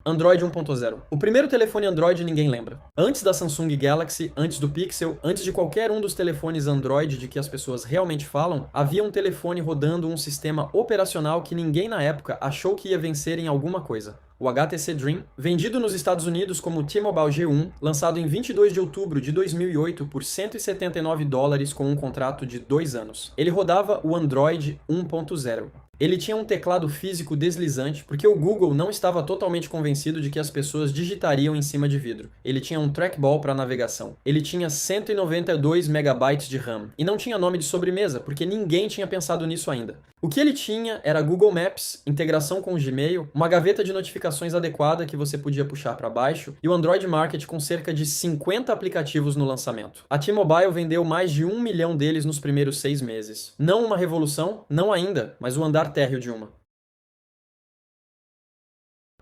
Android 1.0. O primeiro telefone Android ninguém lembra. Antes da Samsung Galaxy, antes do Pixel, antes de qualquer um dos telefones Android de que as pessoas realmente falam, havia um telefone rodando um sistema operacional que ninguém na época achou que ia vencer em alguma coisa. O HTC Dream, vendido nos Estados Unidos como T-Mobile G1, lançado em 22 de outubro de 2008 por $179 com um contrato de 2 anos. Ele rodava o Android 1.0. Ele tinha um teclado físico deslizante porque o Google não estava totalmente convencido de que as pessoas digitariam em cima de vidro. Ele tinha um trackball para navegação. Ele tinha 192 MB de RAM. E não tinha nome de sobremesa, porque ninguém tinha pensado nisso ainda. O que ele tinha era Google Maps, integração com o Gmail, uma gaveta de notificações adequada que você podia puxar para baixo e o Android Market com cerca de 50 aplicativos no lançamento. A T-Mobile vendeu mais de 1 milhão deles nos primeiros 6 meses. Não uma revolução, não ainda, mas o andar térreo de uma.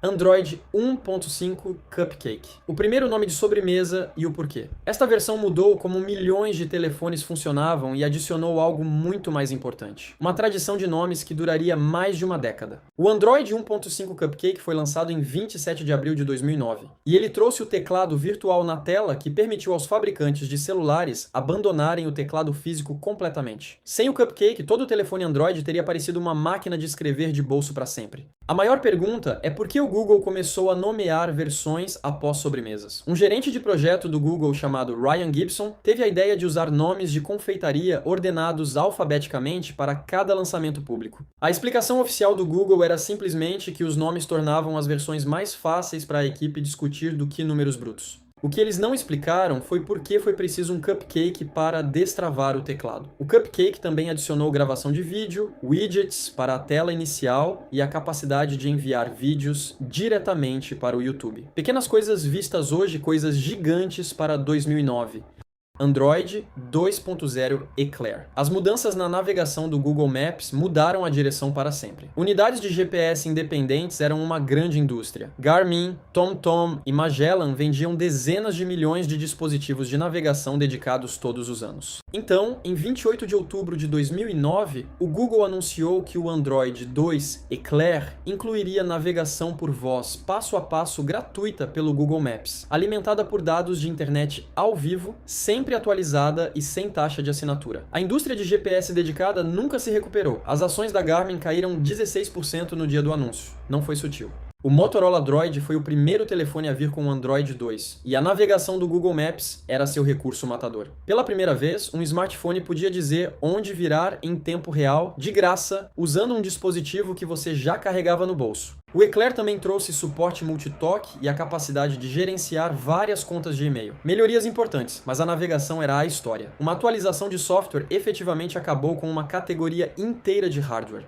Android 1.5 Cupcake. O primeiro nome de sobremesa e o porquê. Esta versão mudou como milhões de telefones funcionavam e adicionou algo muito mais importante. Uma tradição de nomes que duraria mais de uma década. O Android 1.5 Cupcake foi lançado em 27 de abril de 2009. E ele trouxe o teclado virtual na tela que permitiu aos fabricantes de celulares abandonarem o teclado físico completamente. Sem o Cupcake, todo o telefone Android teria parecido uma máquina de escrever de bolso para sempre. A maior pergunta é por que o Google começou a nomear versões após sobremesas. Um gerente de projeto do Google chamado Ryan Gibson teve a ideia de usar nomes de confeitaria ordenados alfabeticamente para cada lançamento público. A explicação oficial do Google era simplesmente que os nomes tornavam as versões mais fáceis para a equipe discutir do que números brutos. O que eles não explicaram foi por que foi preciso um cupcake para destravar o teclado. O cupcake também adicionou gravação de vídeo, widgets para a tela inicial e a capacidade de enviar vídeos diretamente para o YouTube. Pequenas coisas vistas hoje, coisas gigantes para 2009. Android 2.0 Eclair. As mudanças na navegação do Google Maps mudaram a direção para sempre. Unidades de GPS independentes eram uma grande indústria. Garmin, TomTom e Magellan vendiam dezenas de milhões de dispositivos de navegação dedicados todos os anos. Então, em 28 de outubro de 2009, o Google anunciou que o Android 2 Eclair incluiria navegação por voz passo a passo gratuita pelo Google Maps, alimentada por dados de internet ao vivo, sempre atualizada e sem taxa de assinatura. A indústria de GPS dedicada nunca se recuperou. As ações da Garmin caíram 16% no dia do anúncio. Não foi sutil. O Motorola Droid foi o primeiro telefone a vir com o Android 2, e a navegação do Google Maps era seu recurso matador. Pela primeira vez, um smartphone podia dizer onde virar em tempo real, de graça, usando um dispositivo que você já carregava no bolso. O Eclair também trouxe suporte multitoque e a capacidade de gerenciar várias contas de e-mail. Melhorias importantes, mas a navegação era a história. Uma atualização de software efetivamente acabou com uma categoria inteira de hardware.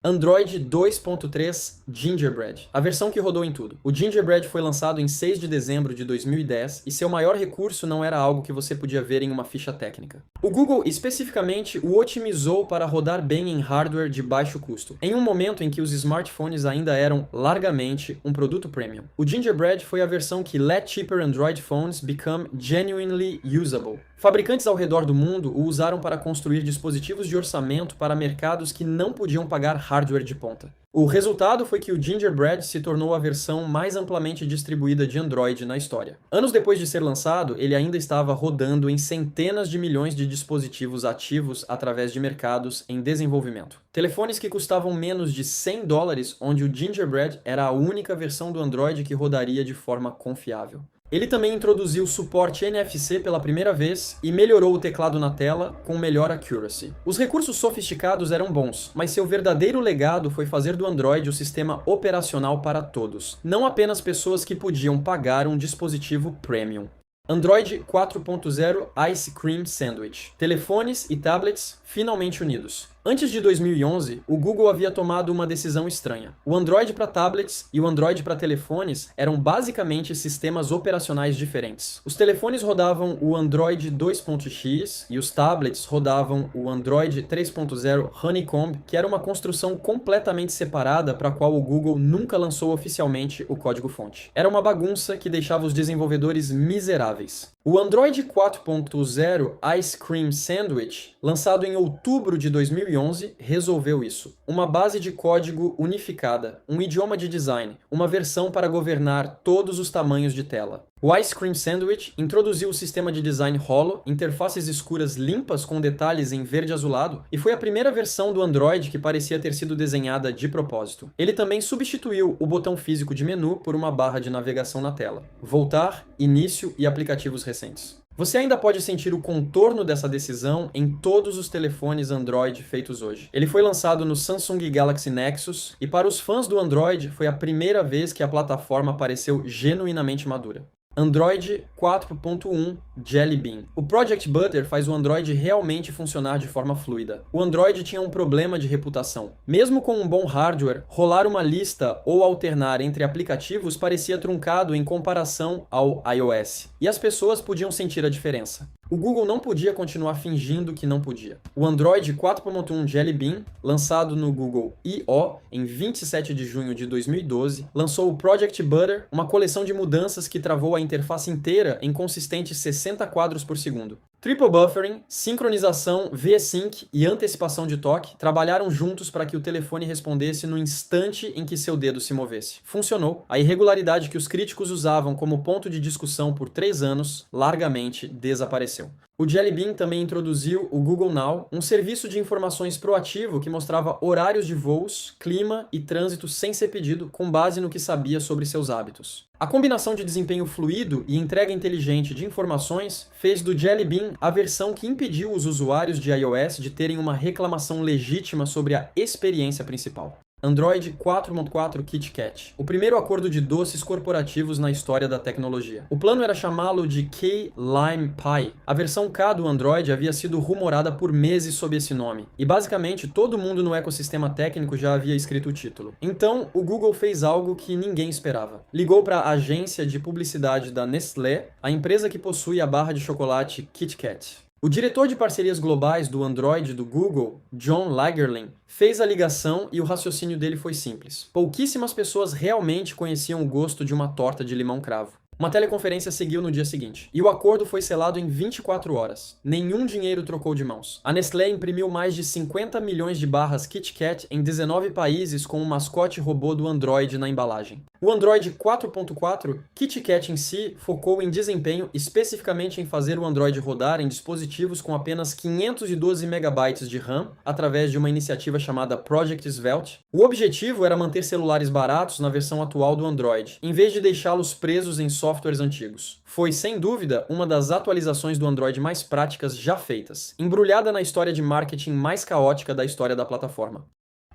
Android 2.3 Gingerbread, a versão que rodou em tudo. O Gingerbread foi lançado em 6 de dezembro de 2010 e seu maior recurso não era algo que você podia ver em uma ficha técnica. O Google especificamente o otimizou para rodar bem em hardware de baixo custo, em um momento em que os smartphones ainda eram largamente um produto premium. O Gingerbread foi a versão que let cheaper Android phones become genuinely usable. Fabricantes ao redor do mundo o usaram para construir dispositivos de orçamento para mercados que não podiam pagar hardware de ponta. O resultado foi que o Gingerbread se tornou a versão mais amplamente distribuída de Android na história. Anos depois de ser lançado, ele ainda estava rodando em centenas de milhões de dispositivos ativos através de mercados em desenvolvimento. Telefones que custavam menos de $100, onde o Gingerbread era a única versão do Android que rodaria de forma confiável. Ele também introduziu suporte NFC pela primeira vez e melhorou o teclado na tela com melhor accuracy. Os recursos sofisticados eram bons, mas seu verdadeiro legado foi fazer do Android o sistema operacional para todos, não apenas pessoas que podiam pagar um dispositivo premium. Android 4.0 Ice Cream Sandwich. Telefones e tablets finalmente unidos. Antes de 2011, o Google havia tomado uma decisão estranha. O Android para tablets e o Android para telefones eram basicamente sistemas operacionais diferentes. Os telefones rodavam o Android 2.x e os tablets rodavam o Android 3.0 Honeycomb, que era uma construção completamente separada para a qual o Google nunca lançou oficialmente o código-fonte. Era uma bagunça que deixava os desenvolvedores miseráveis. O Android 4.0 Ice Cream Sandwich, lançado em outubro de 2011, 2011 resolveu isso. Uma base de código unificada, um idioma de design, uma versão para governar todos os tamanhos de tela. O Ice Cream Sandwich introduziu o sistema de design Holo, interfaces escuras limpas com detalhes em verde azulado, e foi a primeira versão do Android que parecia ter sido desenhada de propósito. Ele também substituiu o botão físico de menu por uma barra de navegação na tela. Voltar, início e aplicativos recentes. Você ainda pode sentir o contorno dessa decisão em todos os telefones Android feitos hoje. Ele foi lançado no Samsung Galaxy Nexus e para os fãs do Android foi a primeira vez que a plataforma pareceu genuinamente madura. Android 4.1 Jelly Bean. O Project Butter faz o Android realmente funcionar de forma fluida. O Android tinha um problema de reputação. Mesmo com um bom hardware, rolar uma lista ou alternar entre aplicativos parecia truncado em comparação ao iOS. E as pessoas podiam sentir a diferença. O Google não podia continuar fingindo que não podia. O Android 4.1 Jelly Bean, lançado no Google I/O em 27 de junho de 2012, lançou o Project Butter, uma coleção de mudanças que travou a interface inteira em consistentes 60 quadros por segundo. Triple Buffering, sincronização, V-Sync e antecipação de toque trabalharam juntos para que o telefone respondesse no instante em que seu dedo se movesse. Funcionou. A irregularidade que os críticos usavam como ponto de discussão por 3 anos largamente desapareceu. O Jelly Bean também introduziu o Google Now, um serviço de informações proativo que mostrava horários de voos, clima e trânsito sem ser pedido, com base no que sabia sobre seus hábitos. A combinação de desempenho fluido e entrega inteligente de informações fez do Jelly Bean a versão que impediu os usuários de iOS de terem uma reclamação legítima sobre a experiência principal. Android 4.4 KitKat, o primeiro acordo de doces corporativos na história da tecnologia. O plano era chamá-lo de K-Lime Pie. A versão K do Android havia sido rumorada por meses sob esse nome, e basicamente todo mundo no ecossistema técnico já havia escrito o título. Então, o Google fez algo que ninguém esperava. Ligou para a agência de publicidade da Nestlé, a empresa que possui a barra de chocolate KitKat. O diretor de parcerias globais do Android do Google, John Lagerling, fez a ligação e o raciocínio dele foi simples. Pouquíssimas pessoas realmente conheciam o gosto de uma torta de limão cravo. Uma teleconferência seguiu no dia seguinte, e o acordo foi selado em 24 horas. Nenhum dinheiro trocou de mãos. A Nestlé imprimiu mais de 50 milhões de barras KitKat em 19 países com o mascote robô do Android na embalagem. O Android 4.4, KitKat em si, focou em desempenho, especificamente em fazer o Android rodar em dispositivos com apenas 512 MB de RAM, através de uma iniciativa chamada Project Svelte. O objetivo era manter celulares baratos na versão atual do Android, em vez de deixá-los presos em softwares antigos. Foi, sem dúvida, uma das atualizações do Android mais práticas já feitas, embrulhada na história de marketing mais caótica da história da plataforma.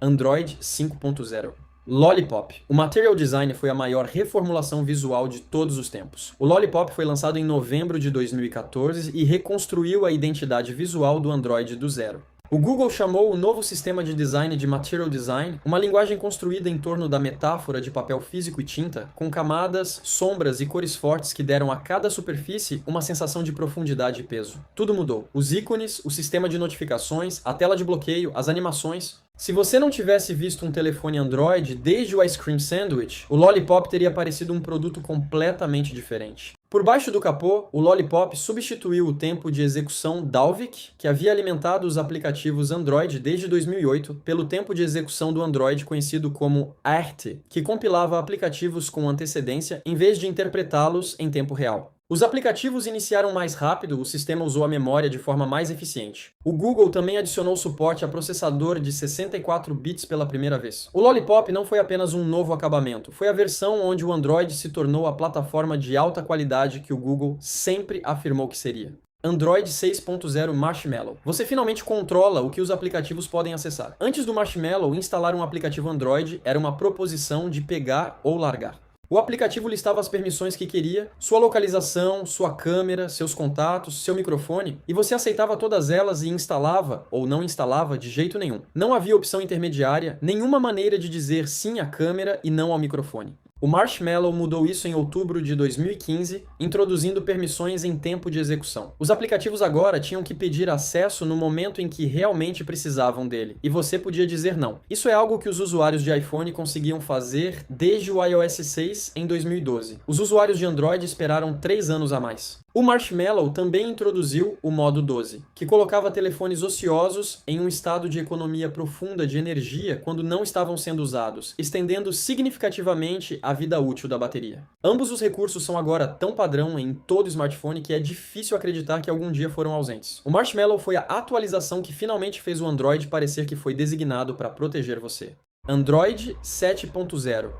Android 5.0. Lollipop. O Material Design foi a maior reformulação visual de todos os tempos. O Lollipop foi lançado em novembro de 2014 e reconstruiu a identidade visual do Android do zero. O Google chamou o novo sistema de design de Material Design, uma linguagem construída em torno da metáfora de papel físico e tinta, com camadas, sombras e cores fortes que deram a cada superfície uma sensação de profundidade e peso. Tudo mudou. Os ícones, o sistema de notificações, a tela de bloqueio, as animações. Se você não tivesse visto um telefone Android desde o Ice Cream Sandwich, o Lollipop teria parecido um produto completamente diferente. Por baixo do capô, o Lollipop substituiu o tempo de execução Dalvik, que havia alimentado os aplicativos Android desde 2008, pelo tempo de execução do Android conhecido como ART, que compilava aplicativos com antecedência em vez de interpretá-los em tempo real. Os aplicativos iniciaram mais rápido, o sistema usou a memória de forma mais eficiente. O Google também adicionou suporte a processador de 64 bits pela primeira vez. O Lollipop não foi apenas um novo acabamento, foi a versão onde o Android se tornou a plataforma de alta qualidade que o Google sempre afirmou que seria. Android 6.0 Marshmallow. Você finalmente controla o que os aplicativos podem acessar. Antes do Marshmallow, instalar um aplicativo Android era uma proposição de pegar ou largar. O aplicativo listava as permissões que queria, sua localização, sua câmera, seus contatos, seu microfone, e você aceitava todas elas e instalava ou não instalava de jeito nenhum. Não havia opção intermediária, nenhuma maneira de dizer sim à câmera e não ao microfone. O Marshmallow mudou isso em outubro de 2015, introduzindo permissões em tempo de execução. Os aplicativos agora tinham que pedir acesso no momento em que realmente precisavam dele, e você podia dizer não. Isso é algo que os usuários de iPhone conseguiam fazer desde o iOS 6 em 2012. Os usuários de Android esperaram 3 anos a mais. O Marshmallow também introduziu o modo 12, que colocava telefones ociosos em um estado de economia profunda de energia quando não estavam sendo usados, estendendo significativamente a vida útil da bateria. Ambos os recursos são agora tão padrão em todo smartphone que é difícil acreditar que algum dia foram ausentes. O Marshmallow foi a atualização que finalmente fez o Android parecer que foi designado para proteger você. Android 7.0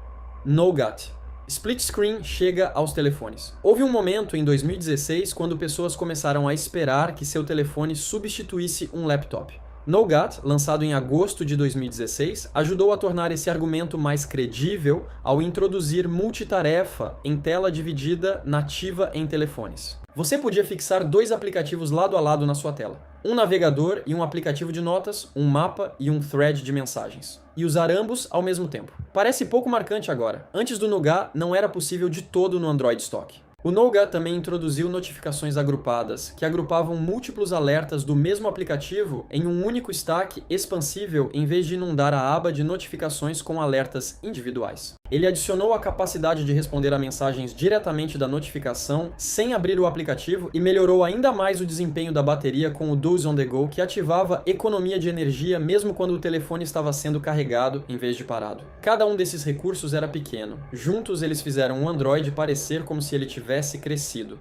Nougat. Split Screen chega aos telefones. Houve um momento em 2016 quando pessoas começaram a esperar que seu telefone substituísse um laptop. Nougat, lançado em agosto de 2016, ajudou a tornar esse argumento mais credível ao introduzir multitarefa em tela dividida nativa em telefones. Você podia fixar dois aplicativos lado a lado na sua tela. Um navegador e um aplicativo de notas, um mapa e um thread de mensagens. E usar ambos ao mesmo tempo. Parece pouco marcante agora. Antes do Nougat, não era possível de todo no Android Stock. O Nougat também introduziu notificações agrupadas, que agrupavam múltiplos alertas do mesmo aplicativo em um único stack expansível em vez de inundar a aba de notificações com alertas individuais. Ele adicionou a capacidade de responder a mensagens diretamente da notificação sem abrir o aplicativo e melhorou ainda mais o desempenho da bateria com o Doze on the Go, que ativava economia de energia mesmo quando o telefone estava sendo carregado em vez de parado. Cada um desses recursos era pequeno. Juntos eles fizeram o Android parecer como se ele tivesse crescido.